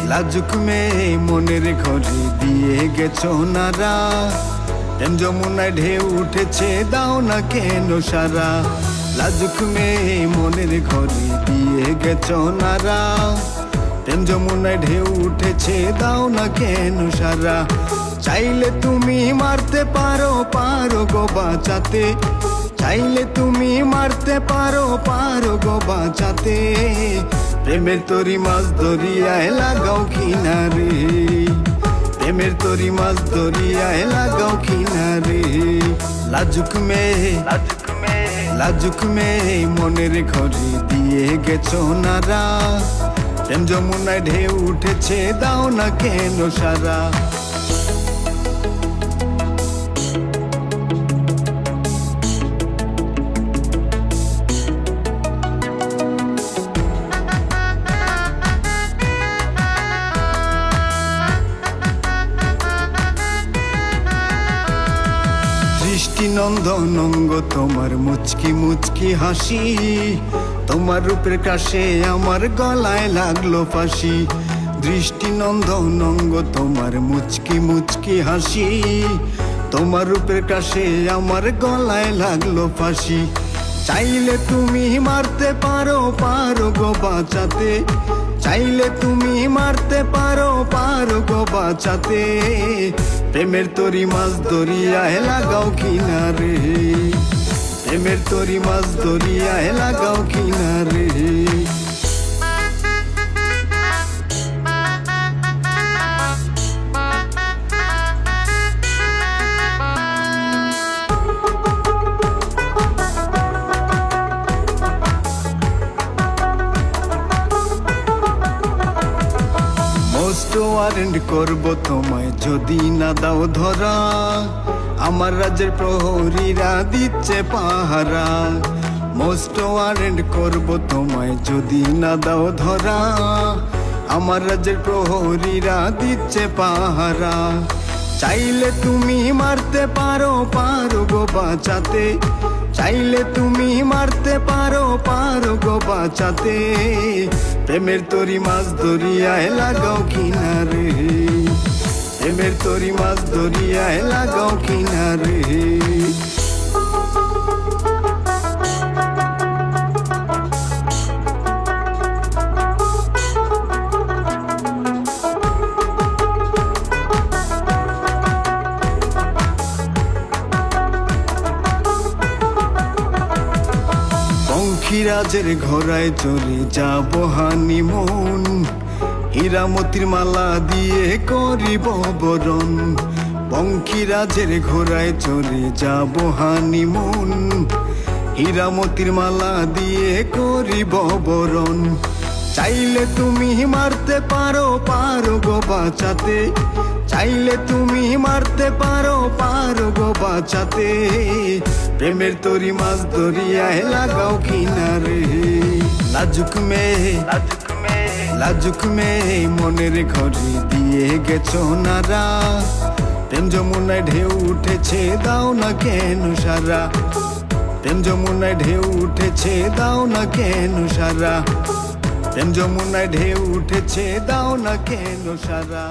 লাজুক মেয়ে মনের ঘরে দিয়ে গেছো নারা। প্রেম যমুনায় ঢেউ উঠেছে দাও না কেন সারা। লাজুক মেয়ে মনের ঘরে দিয়ে গেছো নারা। প্রেম যমুনায় ঢেউ উঠেছে দাও না কেন সারা। চাইলে তুমি মারতে পারো গো বাঁচাতে। চাইলে তুমি মারতে পারো গো বাঁচাতে। প্রেমের তরি মাছ দরিয়ায় লাগাও কিনারে। প্রেমের তরি মাছ দরিয়ায় লাগাও কিনারে। লাজুক মেয়ে মনের ঘরে দিয়ে গেছো নারা। প্রেম যমুনায় ঢেউ উঠেছে দাও না কেন সারা। দৃষ্টিনন্দন অঙ্গ তোমার মুচকি মুচকি হাসি। তোমার রূপের কাছে আমার গলায় লাগলো ফাঁসি। দৃষ্টিনন্দন অঙ্গ তোমার মুচকি মুচকি হাসি। তোমার রূপের কাছে আমার গলায় লাগলো ফাঁসি। চাইলে তুমি মারতে পারো গো বাঁচাতে। চাইলে তুমি মারতে পারো গো বাঁচাতে। প্রেমের তরি মাছ দরিয়ায় লাগাও কিনারে। প্রেমের তরি মাছ দরিয়ায় লাগাও কিনারে। মোস্ট ওয়ারেন্ট করবো তোমায় যদি না দাও ধরা। আমার রাজ্যের প্রহরীরা দিচ্ছে পাহারা। মোস্ট ওয়ারেন্ট করবো তোমায় যদি না দাও ধরা। আমার রাজ্যের প্রহরীরা দিচ্ছে পাহারা। চাইলে তুমি মারতে পারো গো বাঁচাতে। চাইলে তুমি মারতে পারো গো বাঁচাতে। প্রেমের তরি মাছ দরিয়ায় লাগাও কিনারে। প্রেমের তরি মাছ দরিয়ায় লাগাও কিনারে। পঙ্খিরাজের ঘোড়ায় চড়ে যাবো হানিমুন। হীরামতির মালা দিয়ে করিব বরণ। পঙ্খিরাজের ঘোড়ায় চড়ে যাবো হানিমুন। হীরামতির মালা দিয়ে করিব বরণ। চাইলে তুমি মারতে পারো গো বাঁচাতে। চাইলে তুমি মারতে পারো গো বাঁচাতে। প্রেমের তরি মাছ দরিয়ায় লাগাও কিনারে। লাজুক মেয়ে মনের ঘরে দিয়ে গেছো নারা। প্রেম যমুনায় ঢেউ উঠেছে দাও না কেন সারা। প্রেম যমুনায় ঢেউ উঠেছে দাও না কেন সারা। প্রেম যমুনায় ঢেউ উঠেছে দাও না কেন সারা।